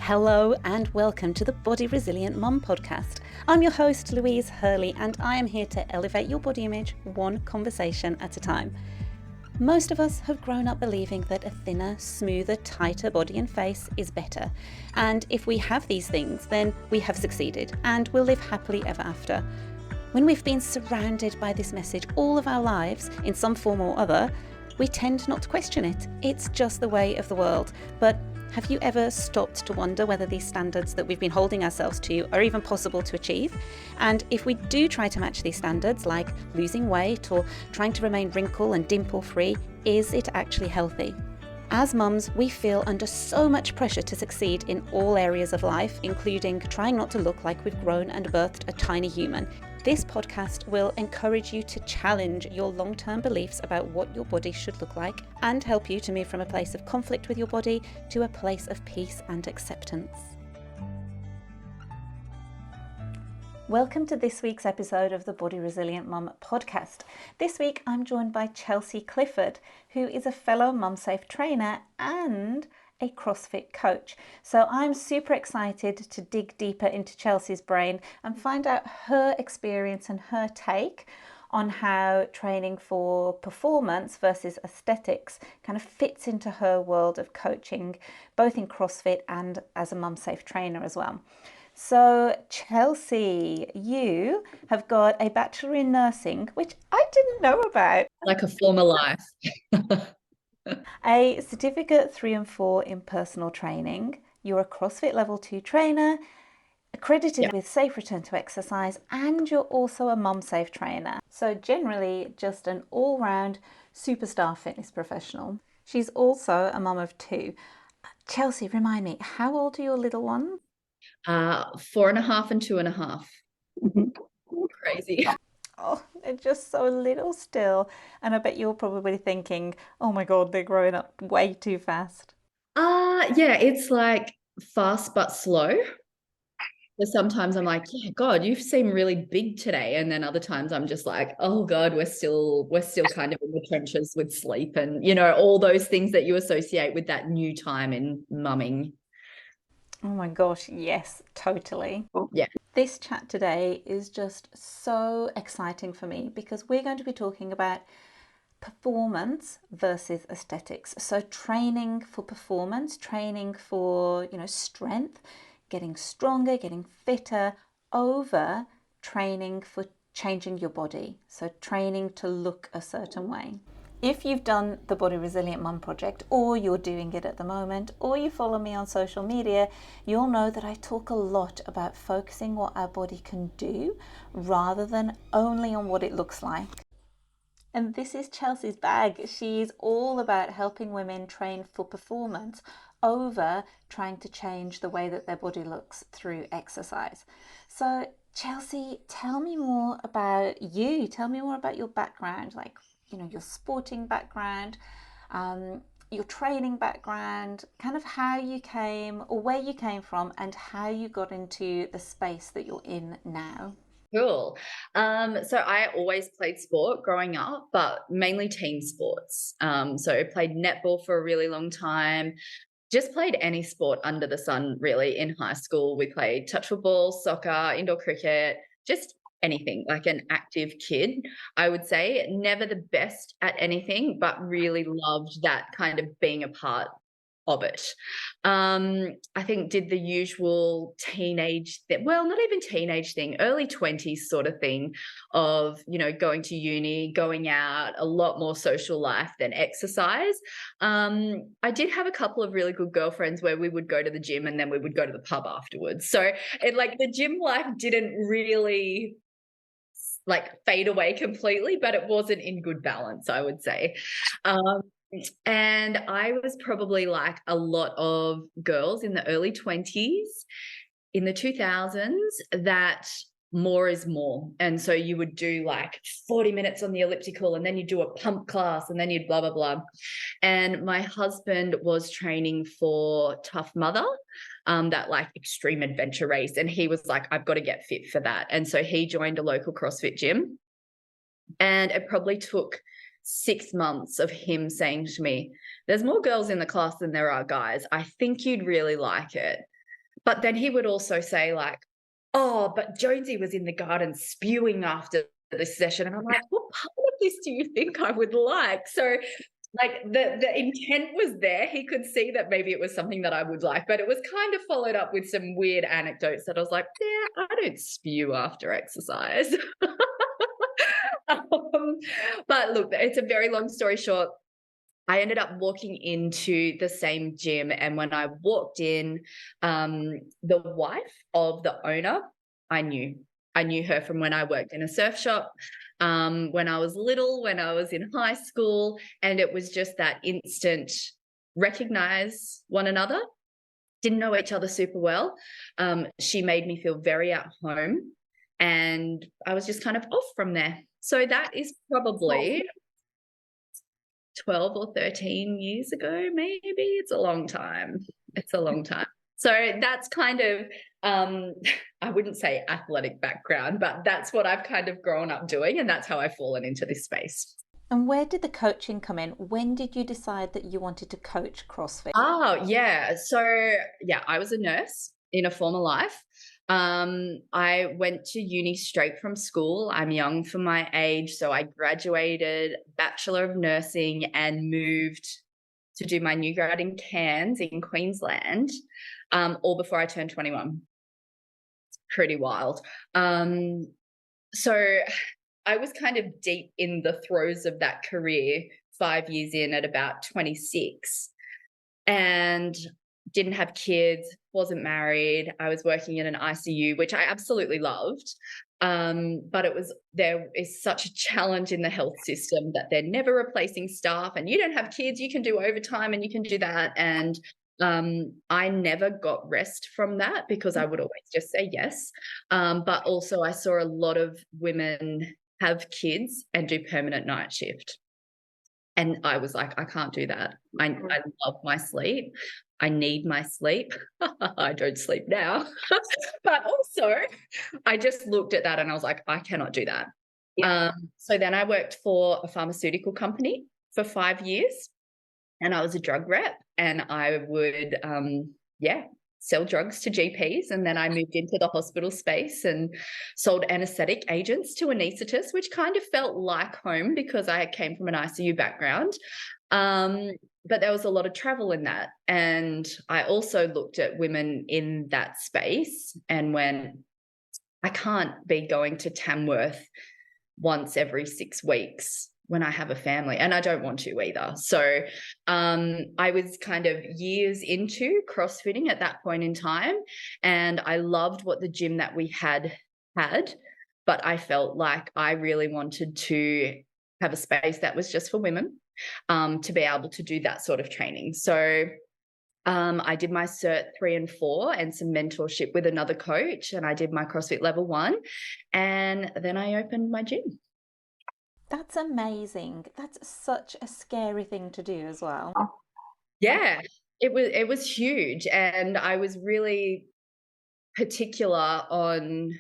Hello and welcome to the Body Resilient Mum podcast. I'm your host Louise Hurley and I am here to elevate your body image one conversation at a time. Most of us have grown up believing that a thinner, smoother, tighter body and face is better. And if we have these things, then we have succeeded and will live happily ever after. When we've been surrounded by this message all of our lives in some form or other, we tend not to question it. It's just the way of the world. But have you ever stopped to wonder whether these standards that we've been holding ourselves to are even possible to achieve? And if we do try to match these standards, like losing weight or trying to remain wrinkle and dimple free, is it actually healthy? As mums, we feel under so much pressure to succeed in all areas of life, including trying not to look like we've grown and birthed a tiny human. This podcast will encourage you to challenge your long-term beliefs about what your body should look like and help you to move from a place of conflict with your body to a place of peace and acceptance. Welcome to this week's episode of the Body Resilient Mum podcast. This week I'm joined by Chelsea Clifford, who is a fellow MumSafe trainer and a CrossFit coach. So I'm super excited to dig deeper into Chelsea's brain and find out her experience and her take on how training for performance versus aesthetics kind of fits into her world of coaching, both in CrossFit and as a MumSafe trainer as well. So Chelsea, you have got a Bachelor in Nursing, which I didn't know about. Like a former life. A Certificate 3 and 4 in personal training. You're a CrossFit Level 2 trainer, accredited with Safe Return to Exercise, and you're also a MumSafe trainer. So generally just an all-round superstar fitness professional. She's also a mum of 2. Chelsea, remind me, how old are your little ones? 4.5 and 2.5. Crazy. Oh, they're just so little still. And I bet you're probably thinking, oh my God, they're growing up way too fast. Yeah, it's like fast but slow. So sometimes I'm like, yeah, God, you seem really big today. And then other times I'm just like, oh God, we're still kind of in the trenches with sleep and, all those things that you associate with that new time in mumming. Oh my gosh, yes, totally. Yeah. This chat today is just so exciting for me because we're going to be talking about performance versus aesthetics. So training for performance, training for, strength, getting stronger, getting fitter over training for changing your body. So training to look a certain way. If you've done the Body Resilient Mum project, or you're doing it at the moment, or you follow me on social media, you'll know that I talk a lot about focusing what our body can do rather than only on what it looks like. And this is Chelsea's bag. She's all about helping women train for performance over trying to change the way that their body looks through exercise. So Chelsea, tell me more about you. Tell me more about your background, like, your sporting background, your training background, kind of how you came or where you came from and how you got into the space that you're in now. Cool. So I always played sport growing up, but mainly team sports. So I played netball for a really long time. Just played any sport under the sun, really. In high school, we played touch football, soccer, indoor cricket, just anything, like an active kid, I would say. Never the best at anything, but really loved that kind of being a part of it. I think did the usual teenage well, not even teenage thing, early 20s sort of thing of, going to uni, going out, a lot more social life than exercise. I did have a couple of really good girlfriends where we would go to the gym and then we would go to the pub afterwards. So the gym life didn't really fade away completely, but it wasn't in good balance, I would say. And I was probably like a lot of girls in the early 20s, in the 2000s, that more is more. And so you would do like 40 minutes on the elliptical and then you do a pump class and then you'd blah, blah, blah. And my husband was training for Tough Mudder, that like extreme adventure race. And he was like, I've got to get fit for that. And so he joined a local CrossFit gym. And it probably took 6 months of him saying to me, there's more girls in the class than there are guys. I think you'd really like it. But then he would also say like, "Oh, but Jonesy was in the garden spewing after this session." And I'm like, "What part of this do you think I would like?" So like the intent was there. He could see that maybe it was something that I would like, but it was kind of followed up with some weird anecdotes that I was like, "Yeah, I don't spew after exercise." um, but look, it's a very long story short. I ended up walking into the same gym, and when I walked in, the wife of the owner, I knew. I knew her from when I worked in a surf shop, when I was little, when I was in high school, and it was just that instant recognize one another. Didn't know each other super well. She made me feel very at home, and I was just kind of off from there. So that is probably 12 or 13 years ago, maybe. It's a long time. It's a long time. So that's kind of, I wouldn't say athletic background, but that's what I've kind of grown up doing. And that's how I've fallen into this space. And where did the coaching come in? When did you decide that you wanted to coach CrossFit? Oh, yeah. So, yeah, I was a nurse in a former life. I went to uni straight from school. I'm young for my age. So I graduated Bachelor of Nursing and moved to do my new grad in Cairns in Queensland, all before I turned 21. It's pretty wild. So I was kind of deep in the throes of that career 5 years in at about 26 and didn't have kids, wasn't married. I was working in an ICU, which I absolutely loved. But there is such a challenge in the health system that they're never replacing staff, and you don't have kids, you can do overtime and you can do that. And I never got rest from that because I would always just say yes. But also, I saw a lot of women have kids and do permanent night shift. And I was like, I can't do that. I love my sleep. I need my sleep. I don't sleep now. But also, I just looked at that and I was like, I cannot do that. So then I worked for a pharmaceutical company for 5 years, and I was a drug rep, and I would, sell drugs to GPs. And then I moved into the hospital space and sold anesthetic agents to anaesthetists, which kind of felt like home because I came from an ICU background. Um, but there was a lot of travel in that. And I also looked at women in that space and went, I can't be going to Tamworth once every 6 weeks when I have a family, and I don't want to either. So I was kind of years into CrossFitting at that point in time, and I loved what the gym that we had, but I felt like I really wanted to have a space that was just for women, to be able to do that sort of training. So I did my Cert 3 and 4 and some mentorship with another coach, and I did my CrossFit Level 1, and then I opened my gym. That's amazing. That's such a scary thing to do as well. Yeah, it was huge, and I was really particular on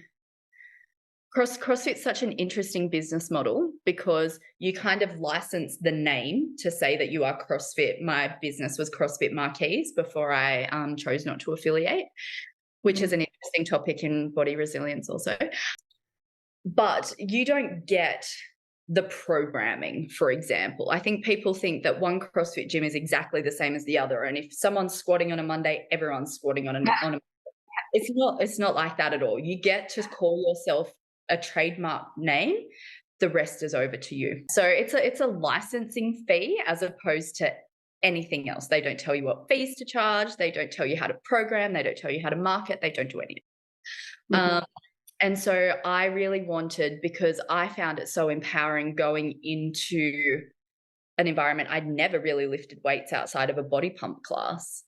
CrossFit's such an interesting business model because you kind of license the name to say that you are CrossFit. My business was CrossFit Marquise before I chose not to affiliate, which is an interesting topic in body resilience also. But you don't get the programming, for example. I think people think that one CrossFit gym is exactly the same as the other. And if someone's squatting on a Monday, everyone's squatting on a it's not like that at all. You get to call yourself a trademark name. The rest is over to you. So it's a licensing fee as opposed to anything else. They don't tell you what fees to charge. They don't tell you how to program. They don't tell you how to market. They don't do anything. And so I really wanted, because I found it so empowering going into an environment I'd never really lifted weights outside of a body pump class,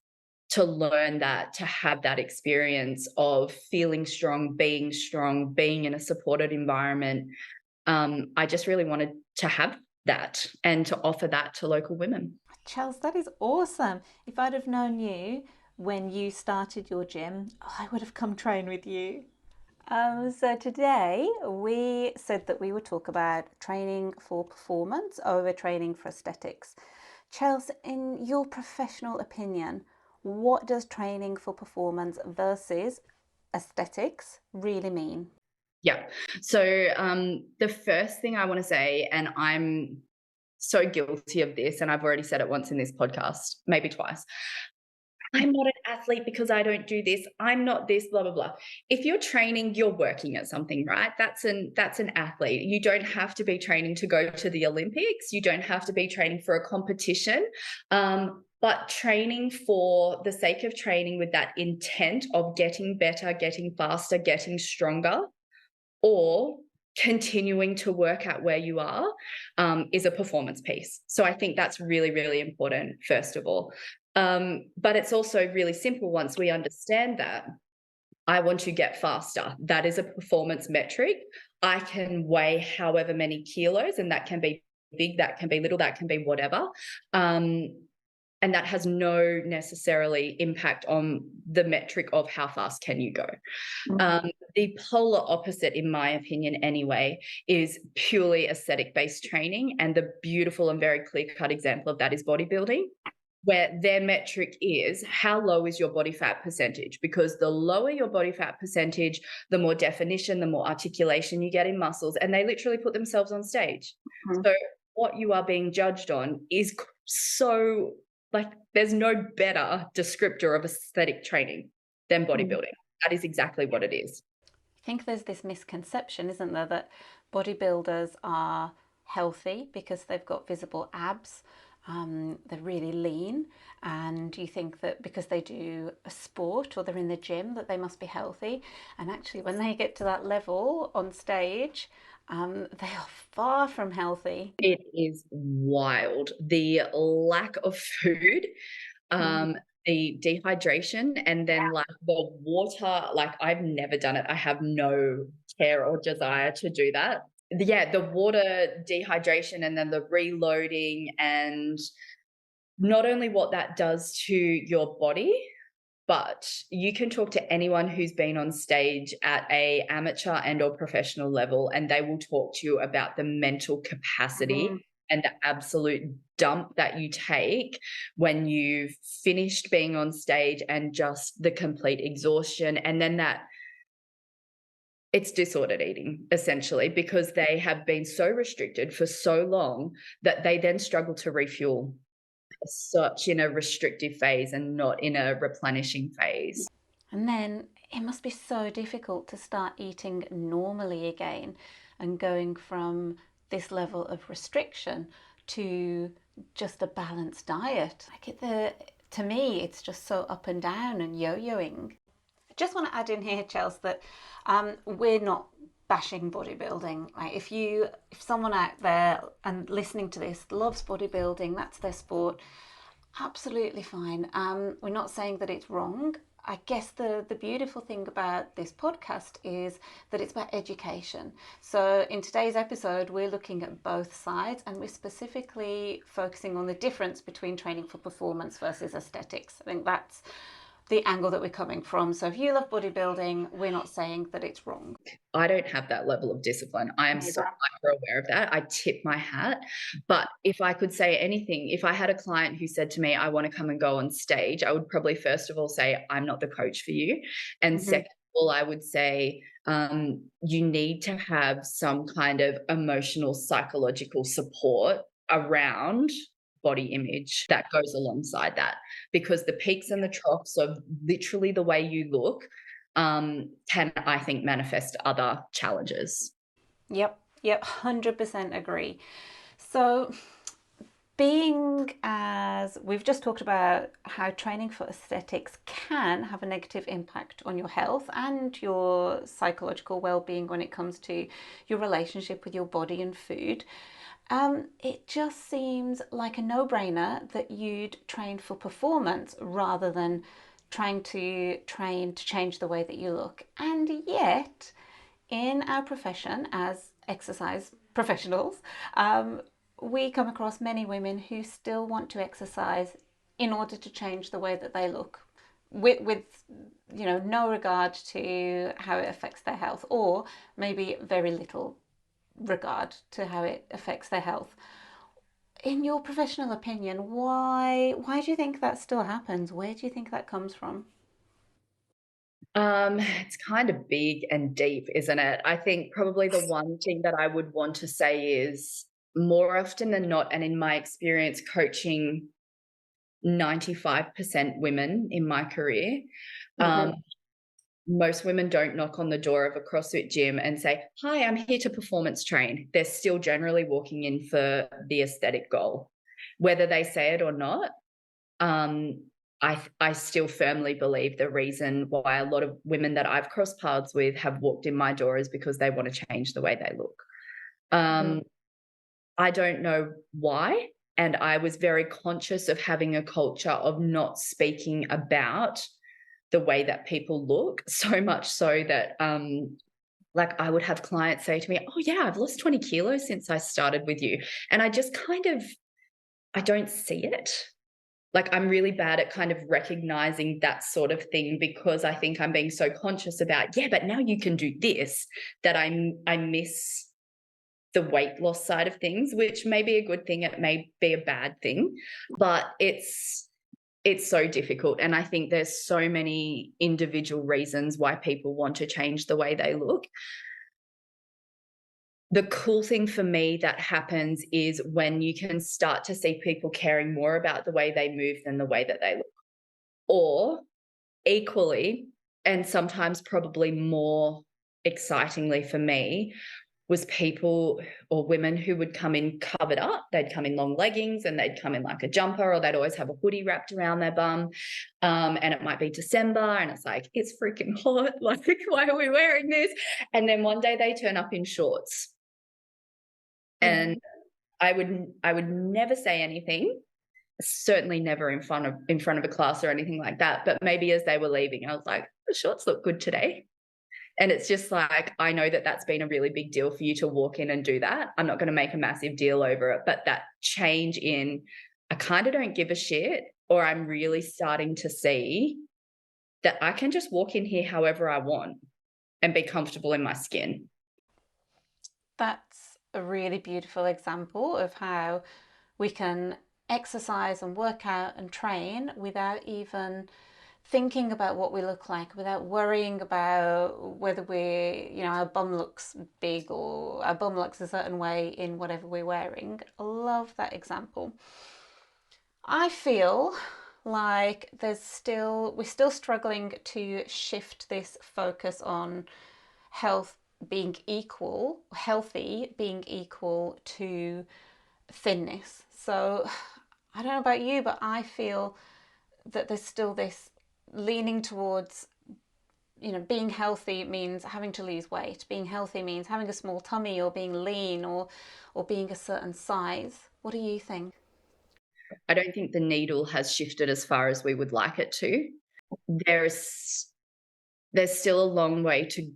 to learn that, to have that experience of feeling strong, being in a supported environment. I just really wanted to have that and to offer that to local women. Chels, that is awesome. If I'd have known you when you started your gym, I would have come train with you. So today we said that we would talk about training for performance over training for aesthetics. Chels, in your professional opinion, what does training for performance versus aesthetics really mean? Yeah. So the first thing I want to say, and I'm so guilty of this, and I've already said it once in this podcast, maybe twice. I'm not an athlete because I don't do this. I'm not this, blah, blah, blah. If you're training, you're working at something, right? That's an athlete. You don't have to be training to go to the Olympics. You don't have to be training for a competition. But training for the sake of training with that intent of getting better, getting faster, getting stronger, or continuing to work at where you are, is a performance piece. So I think that's really, really important, first of all. But it's also really simple once we understand that. I want to get faster. That is a performance metric. I can weigh however many kilos, and that can be big, that can be little, that can be whatever. And that has no necessarily impact on the metric of how fast can you go. The polar opposite, in my opinion anyway, is purely aesthetic-based training, and the beautiful and very clear-cut example of that is bodybuilding, where their metric is how low is your body fat percentage, because the lower your body fat percentage, the more definition, the more articulation you get in muscles, and they literally put themselves on stage. So what you are being judged on is so, like, there's no better descriptor of aesthetic training than bodybuilding. That is exactly what it is. I think there's this misconception, isn't there, that bodybuilders are healthy because they've got visible abs. They're really lean, and you think that because they do a sport or they're in the gym that they must be healthy. And actually, when they get to that level on stage, they are far from healthy. It is wild. The lack of food, the dehydration, and then like the water, like I've never done it. I have no care or desire to do that. Yeah, the water dehydration and then the reloading, and not only what that does to your body, but you can talk to anyone who's been on stage at a amateur and or professional level, and they will talk to you about the mental capacity and the absolute dump that you take when you've finished being on stage, and just the complete exhaustion. And then that it's disordered eating, essentially, because they have been so restricted for so long that they then struggle to refuel, such in a restrictive phase and not in a replenishing phase. And then it must be so difficult to start eating normally again and going from this level of restriction to just a balanced diet. To me, it's just so up and down and yo-yoing. I just want to add in here, Chels, that we're not bashing bodybuilding. Like if someone out there and listening to this loves bodybuilding, that's their sport, absolutely fine. We're not saying that it's wrong. I guess the beautiful thing about this podcast is that it's about education. So in today's episode, we're looking at both sides, and we're specifically focusing on the difference between training for performance versus aesthetics. I think that's the angle that we're coming from. So if you love bodybuilding, we're not saying that it's wrong. I don't have that level of discipline. I am so hyper aware of that. I tip my hat. But if I could say anything, if I had a client who said to me, I want to come and go on stage, I would probably first of all say, I'm not the coach for you. And second of all, I would say, you need to have some kind of emotional, psychological support around body image that goes alongside that, because the peaks and the troughs of literally the way you look can, I think, manifest other challenges. Yep, 100% agree. So being as we've just talked about how training for aesthetics can have a negative impact on your health and your psychological well-being when it comes to your relationship with your body and food, it just seems like a no-brainer that you'd train for performance rather than trying to train to change the way that you look. And yet, in our profession as exercise professionals, we come across many women who still want to exercise in order to change the way that they look, with no regard to how it affects their health, or maybe very little regard to how it affects their health. in your professional opinion, why do you think that still happens? Where do you think that comes from? It's kind of big and deep, isn't it? I think probably the one thing that I would want to say is more often than not, and in my experience coaching 95% women in my career, um, Hmm. most women don't knock on the door of a CrossFit gym and say, "Hi, I'm here to performance train." They're still generally walking in for the aesthetic goal. Whether they say it or not, um, I still firmly believe the reason why a lot of women that I've crossed paths with have walked in my door is because they want to change the way they look. Um, I don't know why, and I was very conscious of having a culture of not speaking about the way that people look, so much so that like I would have clients say to me, "Oh yeah, I've lost 20 kilos since I started with you." And I just kind of I don't see it. Like I'm really bad at kind of recognizing that sort of thing because I think I'm being so conscious about, yeah, but now you can do this, that I miss the weight loss side of things, which may be a good thing, it may be a bad thing, but it's so difficult. And I think there's so many individual reasons why people want to change the way they look. The cool thing for me that happens is when you can start to see people caring more about the way they move than the way that they look. Or equally, and sometimes probably more excitingly for me, was people or women who would come in covered up. They'd come in long leggings and they'd come in like a jumper, or they'd always have a hoodie wrapped around their bum. And it might be December and it's like, it's freaking hot. Like, why are we wearing this? And then one day they turn up in shorts. Yeah. And I would never say anything, certainly never in front of a class or anything like that. But maybe as they were leaving, I was like, the shorts look good today. And it's just like, I know that that's been a really big deal for you to walk in and do that. I'm not going to make a massive deal over it, but that change in, I kind of don't give a shit, or I'm really starting to see that I can just walk in here however I want and be comfortable in my skin. That's a really beautiful example of how we can exercise and work out and train without even thinking about what we look like, without worrying about whether our bum looks big or our bum looks a certain way in whatever we're wearing. I love that example. I feel like we're still struggling to shift this focus on health being equal, healthy being equal to thinness. So I don't know about you, but I feel that there's still this leaning towards, being healthy means having to lose weight. Being healthy means having a small tummy or being lean or being a certain size. What do you think? I don't think the needle has shifted as far as we would like it to. There's there's still a long way to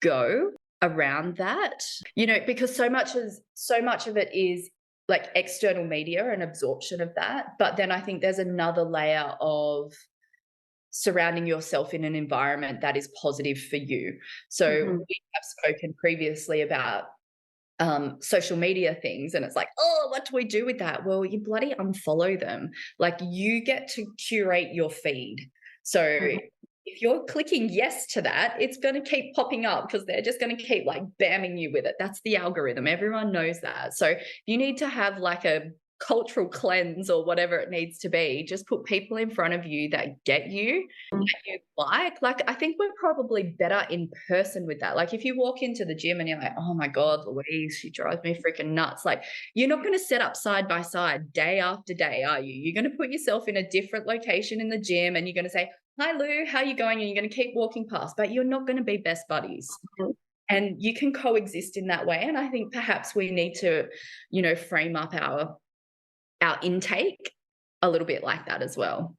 go around that, because so much of it is like external media and absorption of that, but then I think there's another layer of surrounding yourself in an environment that is positive for you. So Mm-hmm. we have spoken previously about social media things, and it's like, oh, what do we do with that? Well, you bloody unfollow them. Like, you get to curate your feed. So if you're clicking yes to that, it's going to keep popping up because they're just going to keep like bamming you with it. That's the algorithm. Everyone knows that. So you need to have like a cultural cleanse or whatever it needs to be. Just put people in front of you that get you, that you like. I think we're probably better in person with that. Like if you walk into the gym and you're like, oh my God, Louise, she drives me freaking nuts. Like, you're not going to set up side by side day after day, are you? You're going to put yourself in a different location in the gym and you're going to say, hi Lou, how you going? And you're going to keep walking past, but you're not going to be best buddies. And you can coexist in that way. And I think perhaps we need to, frame up our intake a little bit like that as well.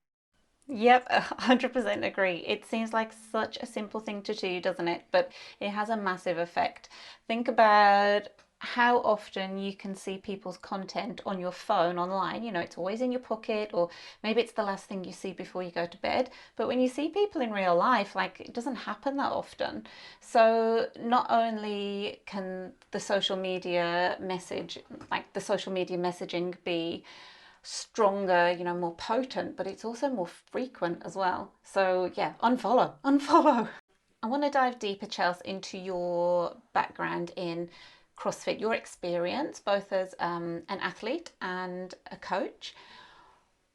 Yep, 100% agree. It seems like such a simple thing to do, doesn't it? But it has a massive effect. Think about how often you can see people's content on your phone online. You know, it's always in your pocket, or maybe it's the last thing you see before you go to bed. But when you see people in real life, like, it doesn't happen that often. So not only can the social media message, like the social media messaging, be stronger, you know, more potent, but it's also more frequent as well. So yeah, unfollow, unfollow. I want to dive deeper, Chels, into your background in CrossFit, your experience both as an athlete and a coach.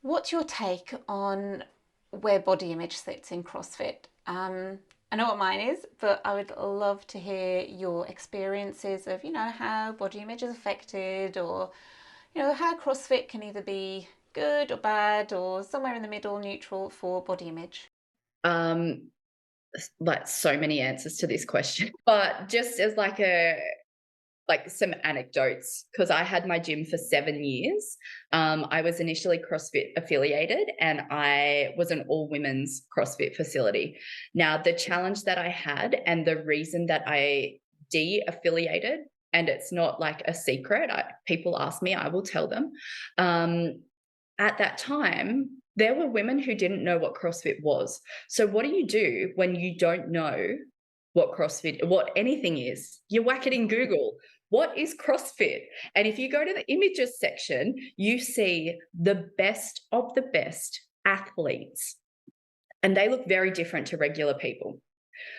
What's your take on where body image sits in CrossFit? I know what mine is, but I would love to hear your experiences of, you know, how body image is affected, or, you know, how CrossFit can either be good or bad or somewhere in the middle, neutral for body image. Um, like so many answers to this question, but just as like some anecdotes, because I had my gym for 7 years. I was initially CrossFit affiliated, and I was an all women's CrossFit facility. Now, the challenge that I had, and the reason that I de affiliated, and it's not like a secret, people ask me, I will tell them. Um, at that time, there were women who didn't know what CrossFit was. So, what do you do when you don't know what CrossFit, what anything is? You whack it in Google. What is CrossFit? And if you go to the images section, you see the best of the best athletes, and they look very different to regular people.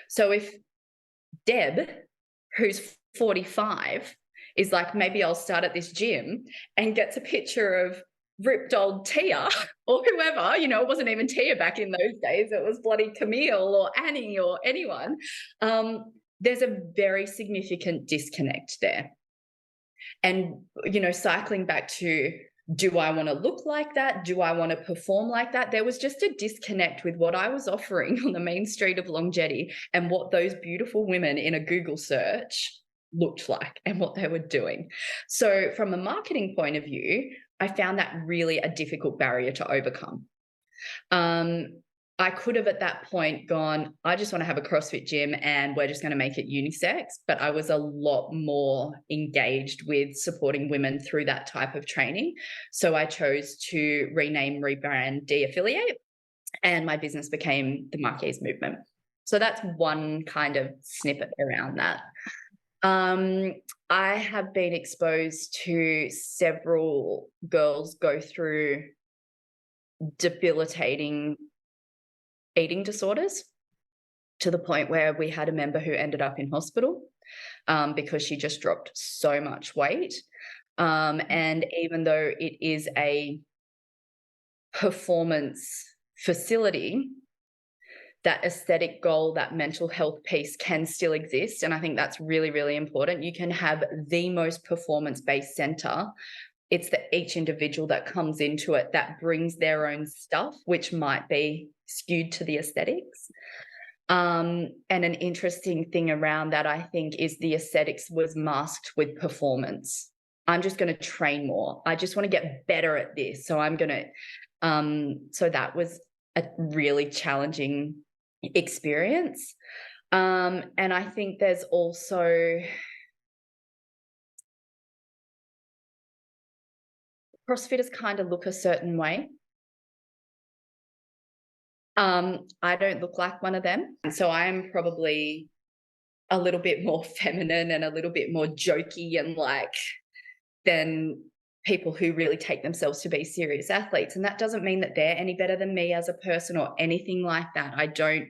So if Deb, who's 45, is like, maybe I'll start at this gym, and gets a picture of ripped old Tia or whoever, you know, it wasn't even Tia back in those days, it was bloody Camille or Annie or anyone. There's a very significant disconnect there. And, you know, cycling back to, do I want to look like that? Do I want to perform like that? There was just a disconnect with what I was offering on the main street of Long Jetty and what those beautiful women in a Google search looked like and what they were doing. So from a marketing point of view, I found that really a difficult barrier to overcome. I could have at that point gone, I just want to have a CrossFit gym and we're just going to make it unisex. But I was a lot more engaged with supporting women through that type of training. So I chose to rename, rebrand, de-affiliate, and my business became the Marquise Movement. So that's one kind of snippet around that. I have been exposed to several girls go through debilitating eating disorders, to the point where we had a member who ended up in hospital because she just dropped so much weight. And even though it is a performance facility, that aesthetic goal, that mental health piece can still exist. And I think that's really, really important. You can have the most performance-based center. It's each individual that comes into it that brings their own stuff, which might be skewed to the aesthetics. And an interesting thing around that, I think, is the aesthetics was masked with performance. I'm just going to train more. I just want to get better at this. So I'm going to, so that was a really challenging experience. And I think there's also, CrossFitters kind of look a certain way. I don't look like one of them. And so I'm probably a little bit more feminine and a little bit more jokey and like than people who really take themselves to be serious athletes. And that doesn't mean that they're any better than me as a person or anything like that. I don't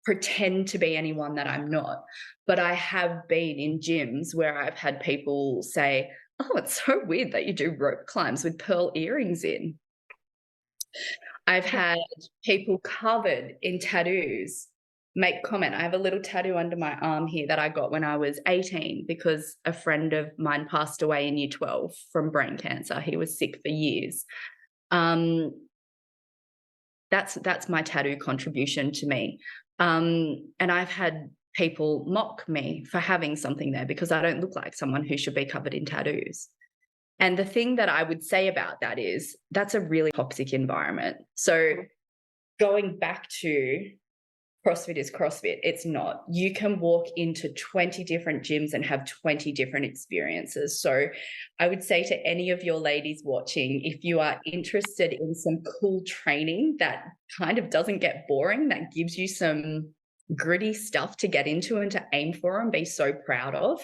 pretend to be anyone that I'm not. But I have been in gyms where I've had people say, oh, it's so weird that you do rope climbs with pearl earrings in. I've had people covered in tattoos make comment. I have a little tattoo under my arm here that I got when I was 18 because a friend of mine passed away in year 12 from brain cancer. He was sick for years. That's my tattoo contribution to me. And I've had people mock me for having something there because I don't look like someone who should be covered in tattoos. And the thing that I would say about that is that's a really toxic environment. So going back to CrossFit is CrossFit. It's not. You can walk into 20 different gyms and have 20 different experiences. So I would say to any of your ladies watching, if you are interested in some cool training that kind of doesn't get boring, that gives you some gritty stuff to get into and to aim for and be so proud of,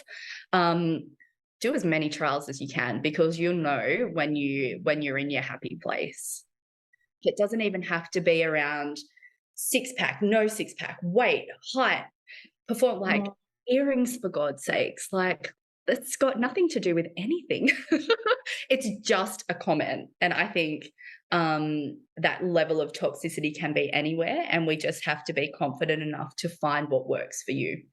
do as many trials as you can, because you'll know when you're in your happy place. It doesn't even have to be around six pack, no six pack, weight, height, perform, like earrings, for God's sakes. Like, it's got nothing to do with anything. It's just a comment. And I think that level of toxicity can be anywhere, and we just have to be confident enough to find what works for you.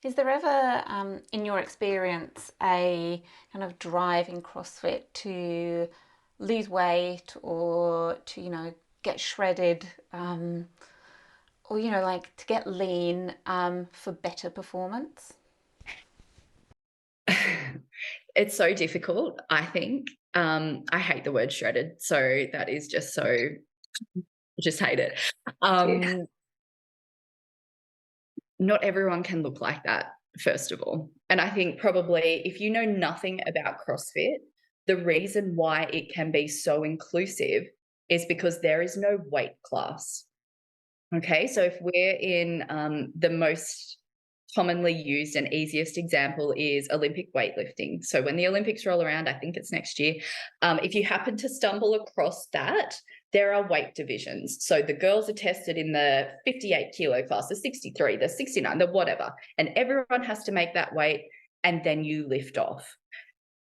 Is there ever, in your experience, a kind of drive in CrossFit to lose weight or to, get shredded, or, like to get lean, for better performance? It's so difficult, I think. I hate the word shredded. So that is just so, just hate it. Not everyone can look like that, first of all. And I think probably if you know nothing about CrossFit, the reason why it can be so inclusive is because there is no weight class. Okay, so if we're in the most commonly used and easiest example is Olympic weightlifting. So when the Olympics roll around, I think it's next year, if you happen to stumble across that, there are weight divisions. So the girls are tested in the 58 kilo class, the 63, the 69, the whatever, and everyone has to make that weight, and then you lift off.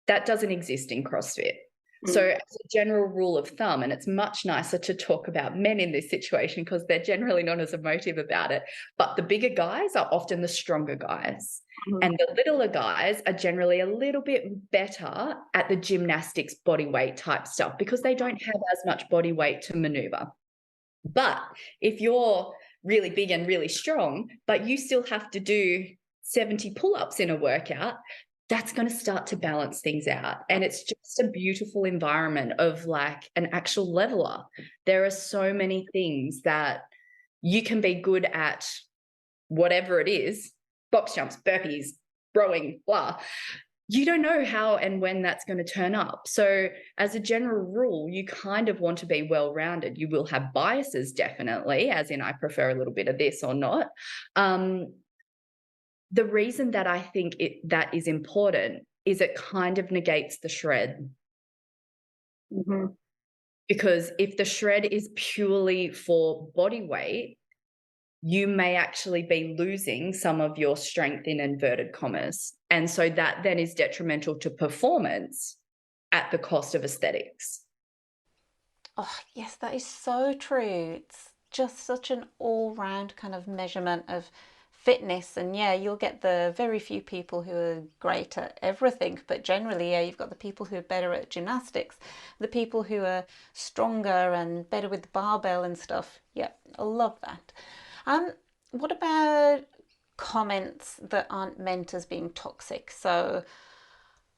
That doesn't exist in CrossFit. So as a general rule of thumb, and it's much nicer to talk about men in this situation because they're generally not as emotive about it, but the bigger guys are often the stronger guys. And the littler guys are generally a little bit better at the gymnastics body weight type stuff because they don't have as much body weight to maneuver. But if you're really big and really strong, but you still have to do 70 pull-ups in a workout, that's going to start to balance things out. And it's just a beautiful environment of like an actual leveler. There are so many things that you can be good at, whatever it is, box jumps, burpees, rowing, blah. You don't know how and when that's going to turn up. So as a general rule, you kind of want to be well-rounded. You will have biases, definitely, as in I prefer a little bit of this or not. The reason that I think that is important is it kind of negates the shred. Because if the shred is purely for body weight, you may actually be losing some of your strength in inverted commas. And so that then is detrimental to performance at the cost of aesthetics. Oh, yes, that is so true. It's just such an all-round kind of measurement of fitness. And yeah, you'll get the very few people who are great at everything, but generally, yeah, you've got the people who are better at gymnastics, the people who are stronger and better with the barbell and stuff. Yeah, I love that. What about comments that aren't meant as being toxic? So,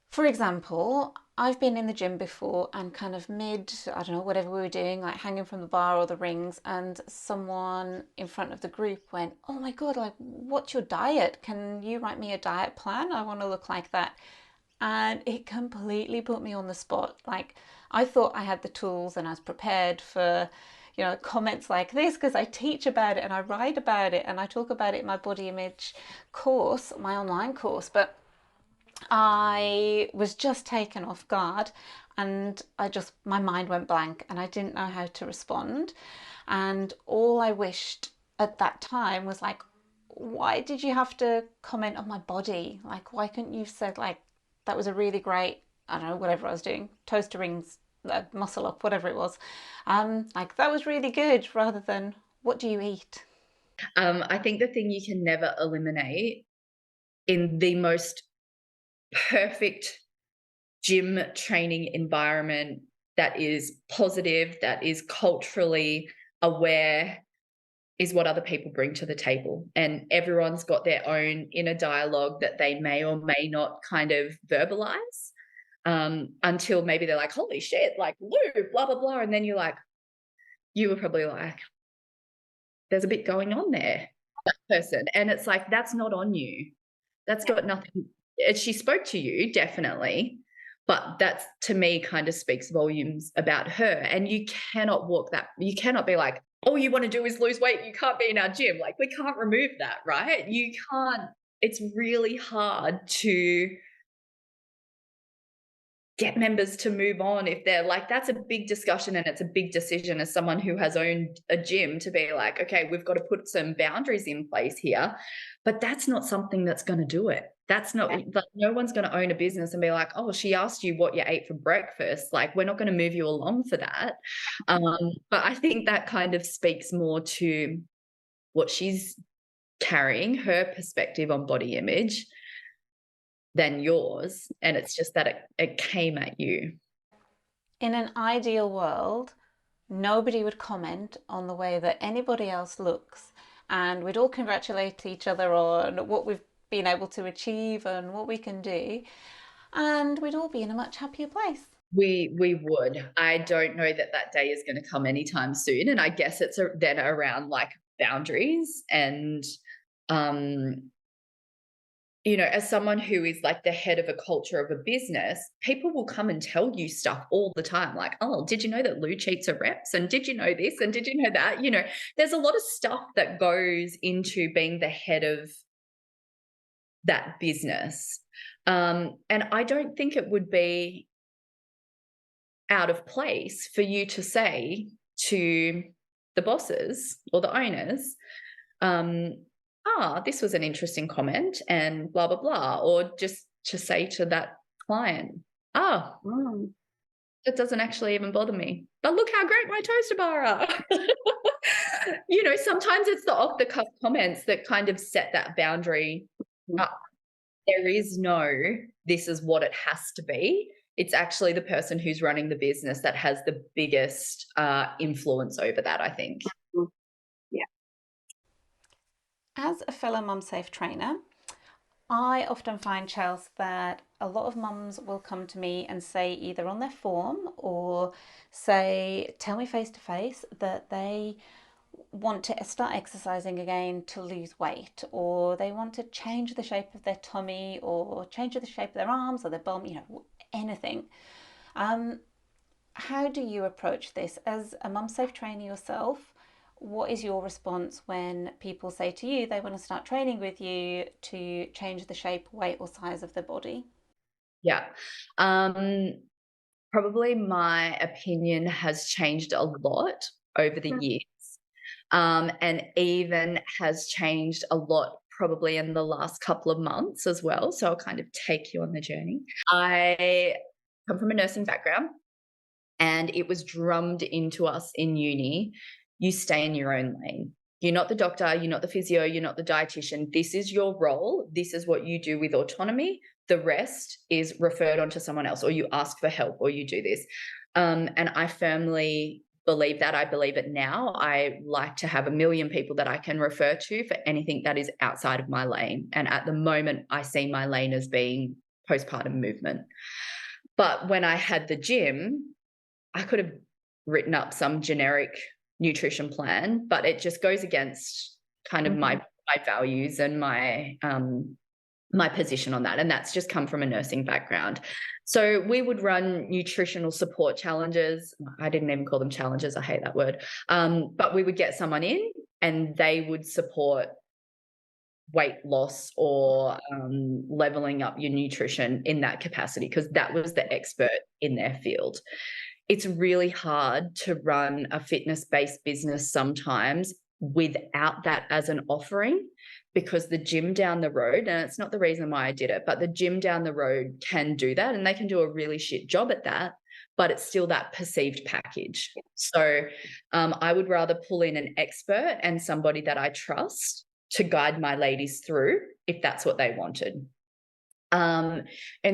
for example, I've been in the gym before and kind of mid, I don't know, whatever we were doing, like hanging from the bar or the rings, and someone in front of the group went, "Oh my God, like, what's your diet? Can you write me a diet plan? I want to look like that." And it completely put me on the spot. Like, I thought I had the tools and I was prepared for, comments like this because I teach about it and I write about it and I talk about it in my body image course, my online course. But I was just taken off guard and my mind went blank and I didn't know how to respond. And all I wished at that time was like, why did you have to comment on my body? Like, why couldn't you have said, like, that was a really great, I don't know, whatever I was doing, toaster rings, muscle up, whatever it was. Like, that was really good rather than, what do you eat? I think the thing you can never eliminate in the most perfect gym training environment that is positive, that is culturally aware, is what other people bring to the table. And everyone's got their own inner dialogue that they may or may not kind of verbalize until maybe they're like, holy shit, like, woo, blah, blah, blah. And then you were probably like, there's a bit going on there, that person. And it's like, that's not on you. That's got nothing. She spoke to you, definitely. But that's, to me, kind of speaks volumes about her. And you cannot you cannot be like, all you want to do is lose weight. You can't be in our gym. Like, we can't remove that, right? You can't, it's really hard to get members to move on if they're like, that's a big discussion and it's a big decision as someone who has owned a gym to be like, okay, we've got to put some boundaries in place here. But that's not something that's going to do it. That's not, like, no one's going to own a business and be like, oh, she asked you what you ate for breakfast. Like, we're not going to move you along for that. But I think that kind of speaks more to what she's carrying, her perspective on body image, than yours. And it's just that it came at you. In an ideal world, nobody would comment on the way that anybody else looks, and we'd all congratulate each other on what we've been able to achieve and what we can do, and we'd all be in a much happier place. We would. I don't know that that day is going to come anytime soon, and I guess it's then around like boundaries and as someone who is like the head of a culture of a business, people will come and tell you stuff all the time. Like, oh, did you know that Lou cheats her reps? And did you know this? And did you know that? There's a lot of stuff that goes into being the head of that business. And I don't think it would be out of place for you to say to the bosses or the owners, this was an interesting comment and blah, blah, blah. Or just to say to that client, that doesn't actually even bother me. But look how great my toaster bar are. Sometimes it's the off the cuff comments that kind of set that boundary up. There is no, this is what it has to be. It's actually the person who's running the business that has the biggest influence over that, I think. As a fellow MumSafe trainer, I often find, Chels, that a lot of mums will come to me and say, either on their form or tell me face to face that they want to start exercising again to lose weight, or they want to change the shape of their tummy, or change the shape of their arms or their bum, anything. How do you approach this as a MumSafe trainer yourself? What is your response when people say to you they want to start training with you to change the shape, weight, or size of their body? Yeah. Probably my opinion has changed a lot over the years, and even has changed a lot probably in the last couple of months as well. So I'll kind of take you on the journey. I come from a nursing background, and it was drummed into us in uni, you stay in your own lane. You're not the doctor, you're not the physio, you're not the dietitian. This is your role. This is what you do with autonomy. The rest is referred on to someone else, or you ask for help, or you do this. And I firmly believe that. I believe it now. I like to have a million people that I can refer to for anything that is outside of my lane. And at the moment, I see my lane as being postpartum movement. But when I had the gym, I could have written up some generic nutrition plan, but it just goes against kind of my values and my position on that. And that's just come from a nursing background. So we would run nutritional support challenges. I didn't even call them challenges. I hate that word. But we would get someone in and they would support weight loss or leveling up your nutrition in that capacity, because that was the expert in their field. It's really hard to run a fitness-based business sometimes without that as an offering, because the gym down the road, and it's not the reason why I did it, but the gym down the road can do that, and they can do a really shit job at that, but it's still that perceived package. So I would rather pull in an expert and somebody that I trust to guide my ladies through if that's what they wanted. In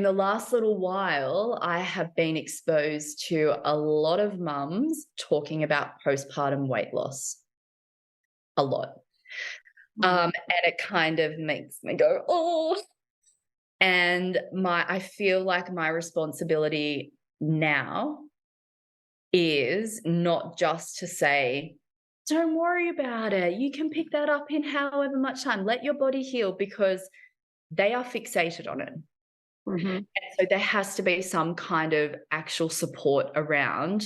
the last little while, I have been exposed to a lot of mums talking about postpartum weight loss. A lot. And it kind of makes me go, oh. And I feel like my responsibility now is not just to say, don't worry about it. You can pick that up in however much time. Let your body heal, because they are fixated on it. Mm-hmm. And so there has to be some kind of actual support around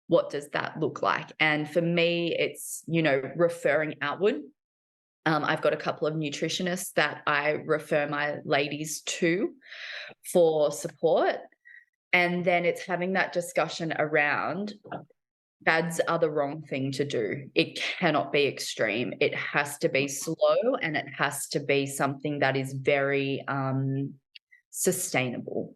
what does that look like. And for me, it's, referring outward. I've got a couple of nutritionists that I refer my ladies to for support. And then it's having that discussion around fads are the wrong thing to do. It cannot be extreme. It has to be slow, and it has to be something that is very sustainable.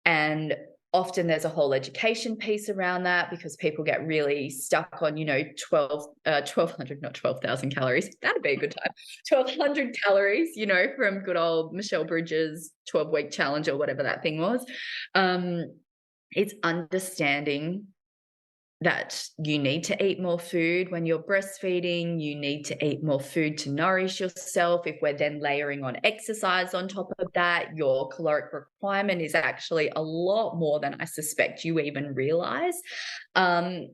And often there's a whole education piece around that, because people get really stuck on, 1,200, not 12,000 calories. That'd be a good time. 1,200 calories, from good old Michelle Bridges' 12-week challenge or whatever that thing was. It's understanding that you need to eat more food when you're breastfeeding. You need to eat more food to nourish yourself. If we're then layering on exercise on top of that, your caloric requirement is actually a lot more than I suspect you even realize. And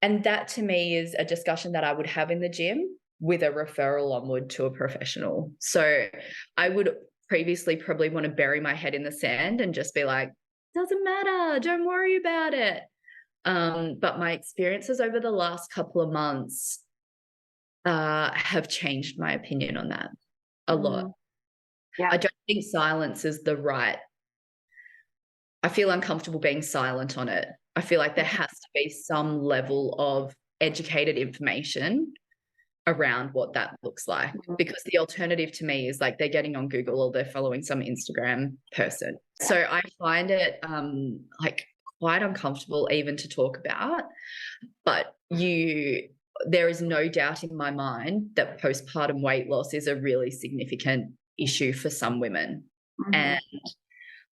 that to me is a discussion that I would have in the gym with a referral onward to a professional. So I would previously probably want to bury my head in the sand and just be like, doesn't matter, don't worry about it. But my experiences over the last couple of months have changed my opinion on that a lot. Yeah. I don't think silence is the right. I feel uncomfortable being silent on it. I feel like there has to be some level of educated information around what that looks like, because the alternative to me is like they're getting on Google or they're following some Instagram person. So I find it like quite uncomfortable even to talk about. But there is no doubt in my mind that postpartum weight loss is a really significant issue for some women. Mm-hmm. And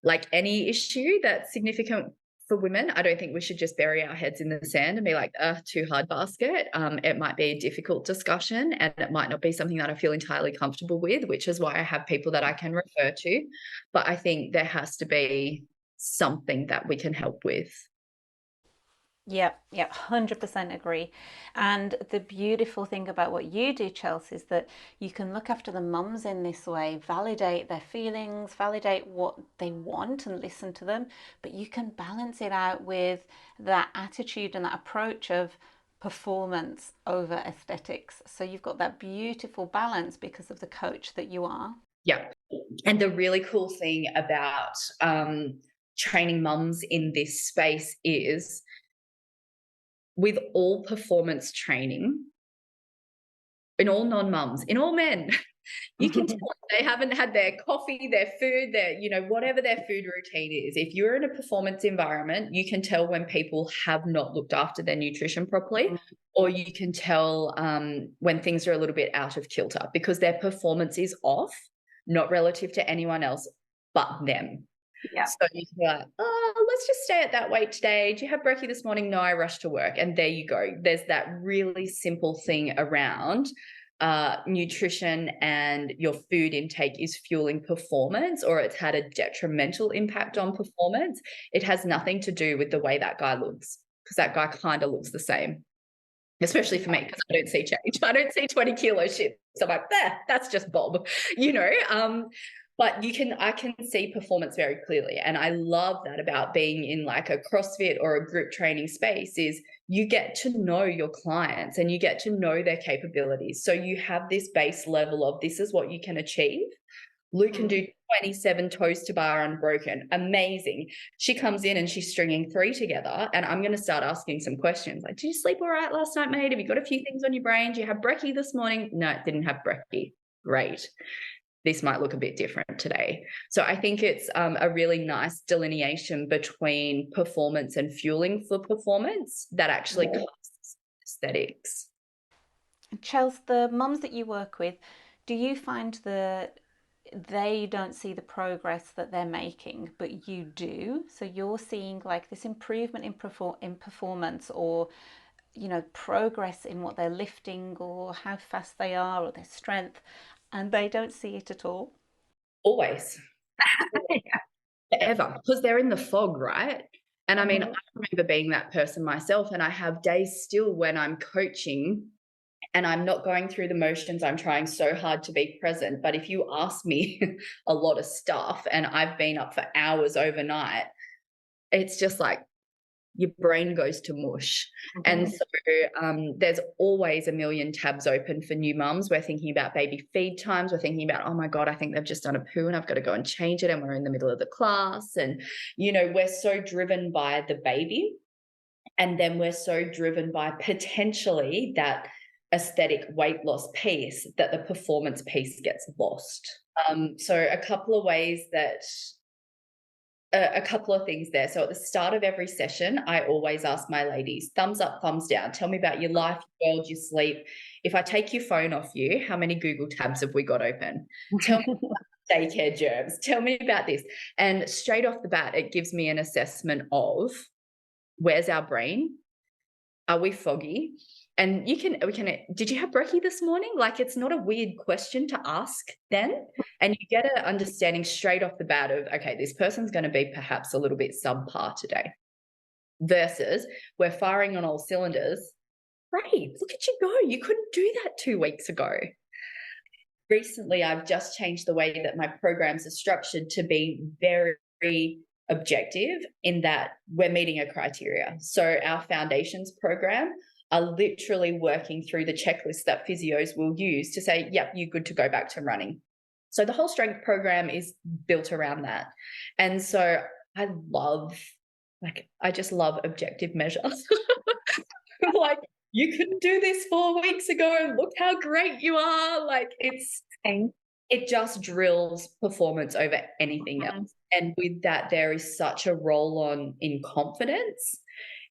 like any issue that's significant for women, I don't think we should just bury our heads in the sand and be like, too hard basket. It might be a difficult discussion, and it might not be something that I feel entirely comfortable with, which is why I have people that I can refer to. But I think there has to be something that we can help with. Yep, yep, 100% agree. And the beautiful thing about what you do, Chelsea, is that you can look after the mums in this way, validate their feelings, validate what they want and listen to them, but you can balance it out with that attitude and that approach of performance over aesthetics. So you've got that beautiful balance because of the coach that you are. Yeah. And the really cool thing about training mums in this space is, with all performance training, in all non-mums, in all men, you can tell they haven't had their coffee, their food, their, whatever their food routine is. If you're in a performance environment, you can tell when people have not looked after their nutrition properly, or you can tell when things are a little bit out of kilter, because their performance is off, not relative to anyone else but them. Yeah. So you can be like, oh, let's just stay at that weight today. Do you have brekkie this morning? No, I rushed to work. And there you go. There's that really simple thing around nutrition, and your food intake is fueling performance, or it's had a detrimental impact on performance. It has nothing to do with the way that guy looks, because that guy kind of looks the same. Especially for me, because I don't see change. I don't see 20 kilo shit. So I'm like, that's just Bob, but I can see performance very clearly. And I love that about being in like a CrossFit or a group training space, is you get to know your clients and you get to know their capabilities. So you have this base level of, this is what you can achieve. Lou can do 27 toes to bar unbroken. Amazing. She comes in and she's stringing 3 together, and I'm going to start asking some questions like, did you sleep all right last night, mate? Have you got a few things on your brain? Do you have brekkie this morning? No, it didn't have brekkie. Great. This might look a bit different today. So I think it's a really nice delineation between performance and fueling for performance that actually costs aesthetics. Chels, the mums that you work with, do you find that they don't see the progress that they're making, but you do? So you're seeing like this improvement in performance, or progress in what they're lifting or how fast they are or their strength, and they don't see it at all? Always. Forever. Because they're in the fog, right? And I mean, I remember being that person myself, and I have days still when I'm coaching and I'm not going through the motions. I'm trying so hard to be present. But if you ask me a lot of stuff and I've been up for hours overnight, it's just like your brain goes to mush. And so there's always a million tabs open for new mums. We're thinking about baby feed times. We're thinking about, oh my God, I think they've just done a poo and I've got to go and change it. And we're in the middle of the class. And, we're so driven by the baby. And then we're so driven by potentially that aesthetic weight loss piece that the performance piece gets lost. So a couple of things there. So at the start of every session, I always ask my ladies, thumbs up, thumbs down. Tell me about your life, your world, your sleep. If I take your phone off you, how many Google tabs have we got open? Tell me about daycare germs. Tell me about this. And straight off the bat, it gives me an assessment of where's our brain? Are we foggy? And did you have brekkie this morning? Like, it's not a weird question to ask then. And you get an understanding straight off the bat of, okay, this person's going to be perhaps a little bit subpar today versus we're firing on all cylinders. Great, look at you go. You couldn't do that 2 weeks ago. Recently, I've just changed the way that my programs are structured to be very objective in that we're meeting a criteria. So our foundations program are literally working through the checklist that physios will use to say, yep, you're good to go back to running. So the whole strength program is built around that. And so I just love objective measures. Like, you couldn't do this 4 weeks ago. Look how great you are. Like, it just drills performance over anything else. And with that, there is such a roll on in confidence.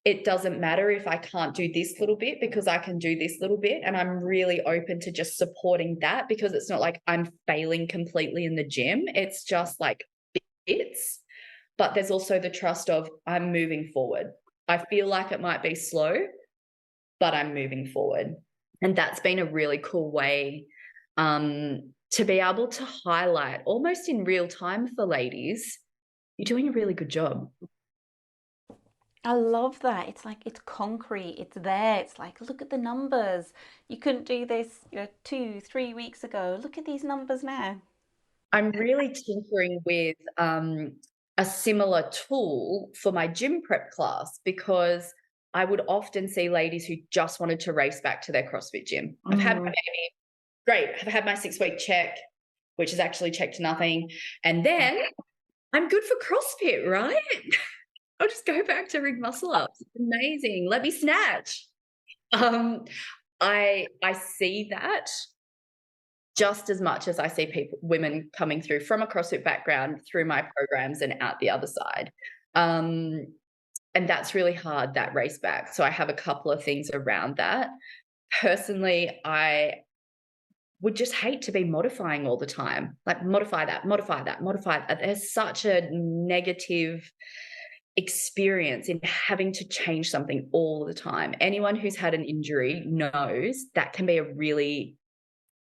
It doesn't matter if I can't do this little bit because I can do this little bit. And I'm really open to just supporting that because it's not like I'm failing completely in the gym. It's just like bits. But there's also the trust of I'm moving forward. I feel like it might be slow, but I'm moving forward. And that's been a really cool way to be able to highlight almost in real time for ladies, you're doing a really good job. I love that. It's like it's concrete, it's there. It's like, look at the numbers. You couldn't do this, 2, 3 weeks ago. Look at these numbers now. I'm really tinkering with a similar tool for my gym prep class because I would often see ladies who just wanted to race back to their CrossFit gym. I've had my baby, great. I've had my 6-week check, which is actually checked I and then I'm good for CrossFit, right? I'll just go back to rig muscle ups. Amazing. Let me snatch. I see that just as much as I see women coming through from a CrossFit background through my programs and out the other side. And that's really hard, that race back. So I have a couple of things around that. Personally, I would just hate to be modifying all the time. Like modify that, modify that, modify that. There's such a negative experience in having to change something all the time. Anyone who's had an injury knows that can be a really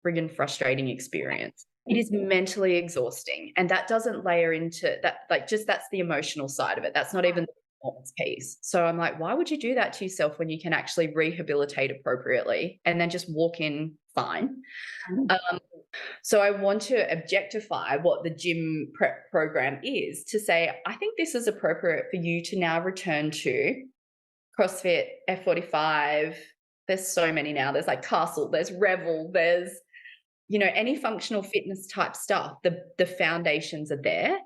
friggin' frustrating experience. It is mentally exhausting. And that doesn't layer into that, that's the emotional side of it. That's not even the performance piece. So I'm like, why would you do that to yourself when you can actually rehabilitate appropriately and then just walk in fine? So I want to objectify what the gym prep program is to say, I think this is appropriate for you to now return to CrossFit, F45. There's so many now. There's like Castle, there's Revel, there's, any functional fitness type stuff. The foundations are there.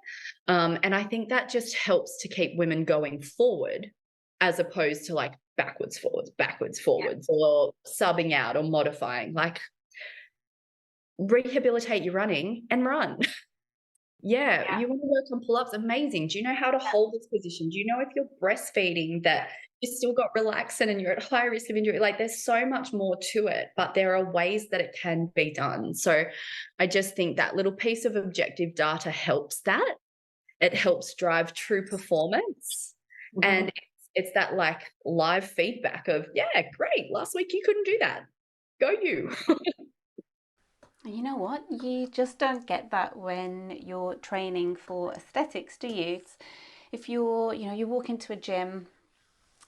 And I think that just helps to keep women going forward as opposed to like backwards, forwards, or subbing out or modifying. Like, rehabilitate your running and run. You want to work on pull-ups? Amazing. Do you know how to hold this position? Do you know if you're breastfeeding that you've still got relaxin and you're at high risk of injury? Like, there's so much more to it, but there are ways that it can be done. So I just think that little piece of objective data helps that. It helps drive true performance. And it's that like live feedback of, yeah, great. Last week you couldn't do that. Go you. You know what? You just don't get that when you're training for aesthetics, do you? if you walk into a gym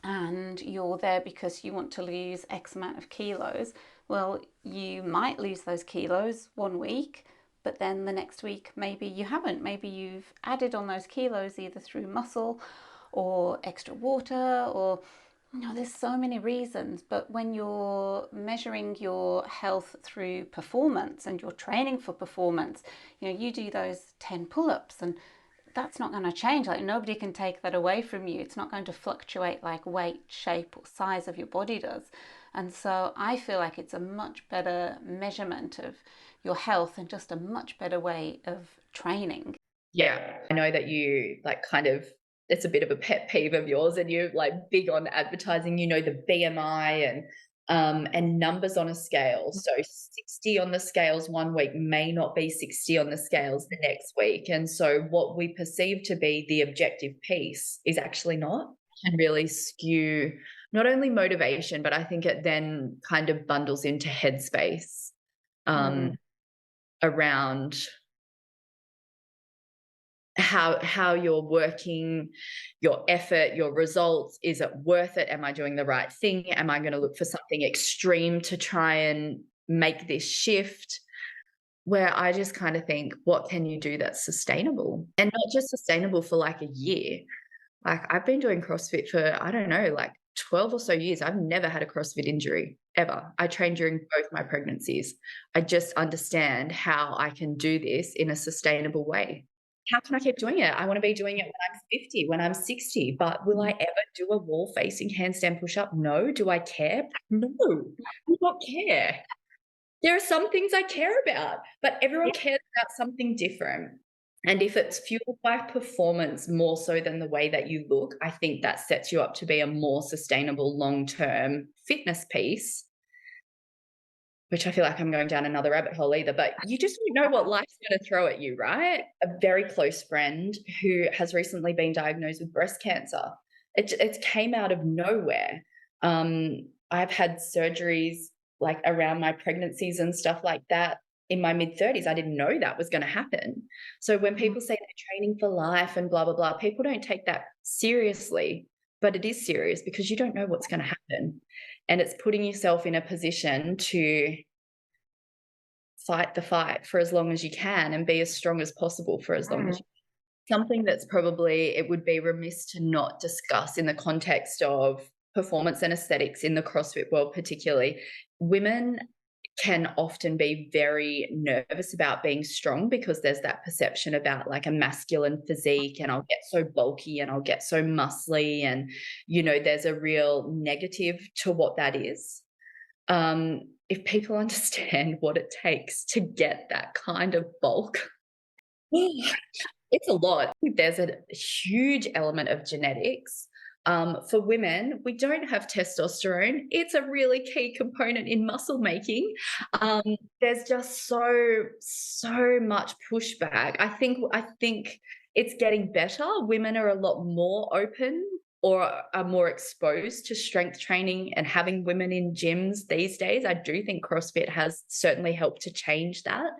and you're there because you want to lose X amount of kilos, well, you might lose those kilos one week, but then the next week maybe you haven't. Maybe you've added on those kilos either through muscle or extra water, or there's so many reasons. But when you're measuring your health through performance and you're training for performance, you do those 10 pull-ups, and that's not going to change. Like, nobody can take that away from you. It's not going to fluctuate like weight, shape, or size of your body does. And so I feel like it's a much better measurement of your health and just a much better way of training. Yeah, I know that you like kind of, it's a bit of a pet peeve of yours, and you're like big on advertising, the BMI and numbers on a scale. So 60 on the scales one week may not be 60 on the scales the next week. And so what we perceive to be the objective piece is actually not, and really skew not only motivation, but I think it then kind of bundles into headspace around how you're working, your effort, your results. Is it worth it? Am I doing the right thing? Am I going to look for something extreme to try and make this shift? Where I just kind of think, what can you do that's sustainable? And not just sustainable for like a year. Like, I've been doing CrossFit for, I don't know, like 12 or so years. I've never had a CrossFit injury ever. I trained during both my pregnancies. I just understand how I can do this in a sustainable way. How can I keep doing it? I want to be doing it when I'm 50, when I'm 60, but will I ever do a wall facing handstand push up? No. Do I care? No, I do not care. There are some things I care about, but everyone cares about something different. And if it's fueled by performance more so than the way that you look, I think that sets you up to be a more sustainable long-term fitness piece, which I feel like I'm going down another rabbit hole either, but you just don't know what life's going to throw at you, right? A very close friend who has recently been diagnosed with breast cancer. It came out of nowhere. I've had surgeries like around my pregnancies and stuff like that in my mid-30s. I didn't know that was going to happen. So when people say they're training for life and blah, blah, blah, people don't take that seriously, but it is serious because you don't know what's going to happen. And it's putting yourself in a position to fight the fight for as long as you can and be as strong as possible for as long as you can. Something that's probably, it would be remiss to not discuss in the context of performance and aesthetics in the CrossFit world particularly. Women can often be very nervous about being strong because there's that perception about like a masculine physique, and I'll get so bulky and I'll get so muscly, and there's a real negative to what that is. If people understand what it takes to get that kind of bulk, it's a lot. There's a huge element of genetics. For women, we don't have testosterone. It's a really key component in muscle making. There's just so much pushback. I think it's getting better. Women are a lot more open or are more exposed to strength training and having women in gyms these days. I do think CrossFit has certainly helped to change that.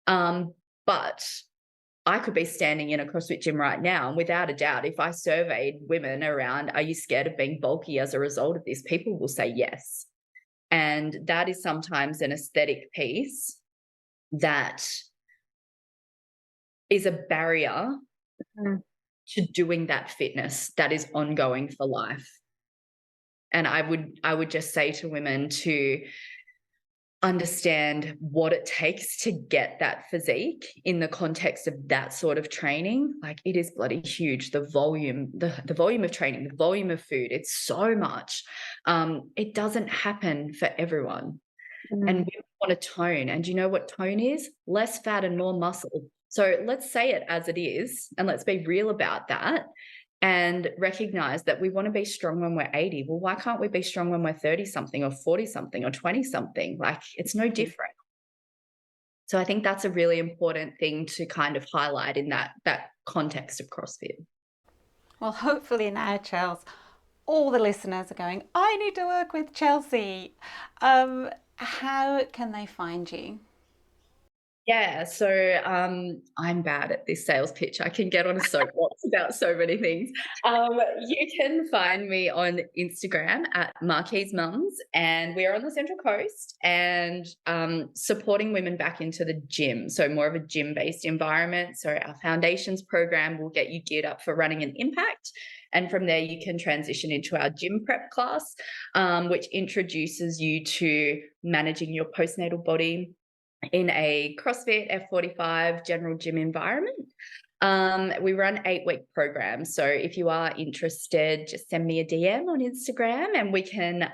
But I could be standing in a CrossFit gym right now, and without a doubt, if I surveyed women around, are you scared of being bulky as a result of this? People will say yes. And that is sometimes an aesthetic piece that is a barrier to doing that fitness that is ongoing for life. And I would just say to women to understand what it takes to get that physique in the context of that sort of training. Like, it is bloody huge. The volume of training, the volume of food, it's so much. It doesn't happen for everyone. And we want to tone. And do you know what tone is? Less fat and more muscle. So let's say it as it is, and let's be real about that. And recognize that we want to be strong when we're 80. Well, why can't we be strong when we're 30 something or 40 something or 20 something? Like, it's no different. So I think that's a really important thing to kind of highlight in that context of CrossFit. Well, hopefully now, Chels, all the listeners are going, I need to work with Chelsea. How can they find you? Yeah, so I'm bad at this sales pitch. I can get on a soapbox about so many things. You can find me on Instagram at Marquise Mums, and we are on the Central Coast and supporting women back into the gym. So more of a gym-based environment. So our foundations program will get you geared up for running an impact. And from there, you can transition into our gym prep class, which introduces you to managing your postnatal body in a CrossFit F45 general gym environment. We run 8-week programs. So if you are interested, just send me a DM on Instagram and we can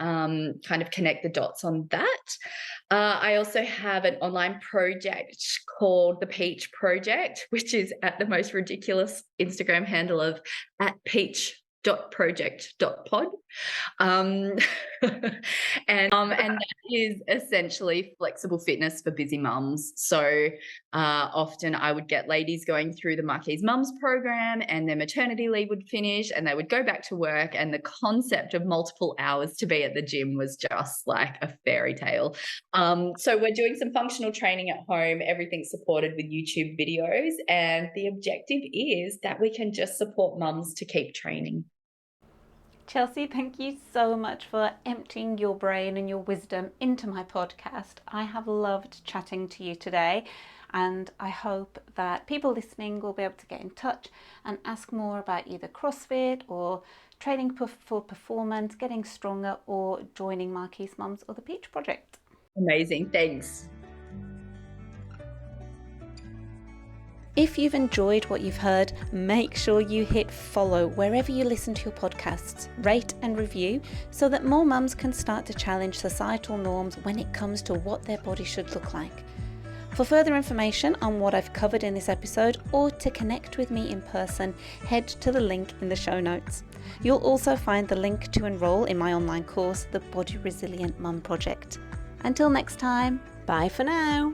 kind of connect the dots on that. I also have an online project called the Peach Project, which is at the most ridiculous Instagram handle of @peach.project.pod. Um, and that is essentially flexible fitness for busy mums. So often I would get ladies going through the Marquise Mums program and their maternity leave would finish and they would go back to work, and the concept of multiple hours to be at the gym was just like a fairy tale. So we're doing some functional training at home, everything supported with YouTube videos, and the objective is that we can just support mums to keep training. Chelsea, thank you so much for emptying your brain and your wisdom into my podcast. I have loved chatting to you today, and I hope that people listening will be able to get in touch and ask more about either CrossFit or training for performance, getting stronger, or joining Marquise Mums or the Peach Project. Amazing. Thanks. If you've enjoyed what you've heard, make sure you hit follow wherever you listen to your podcasts, rate and review so that more mums can start to challenge societal norms when it comes to what their body should look like. For further information on what I've covered in this episode or to connect with me in person, head to the link in the show notes. You'll also find the link to enroll in my online course, The Body Resilient Mum Project. Until next time, bye for now.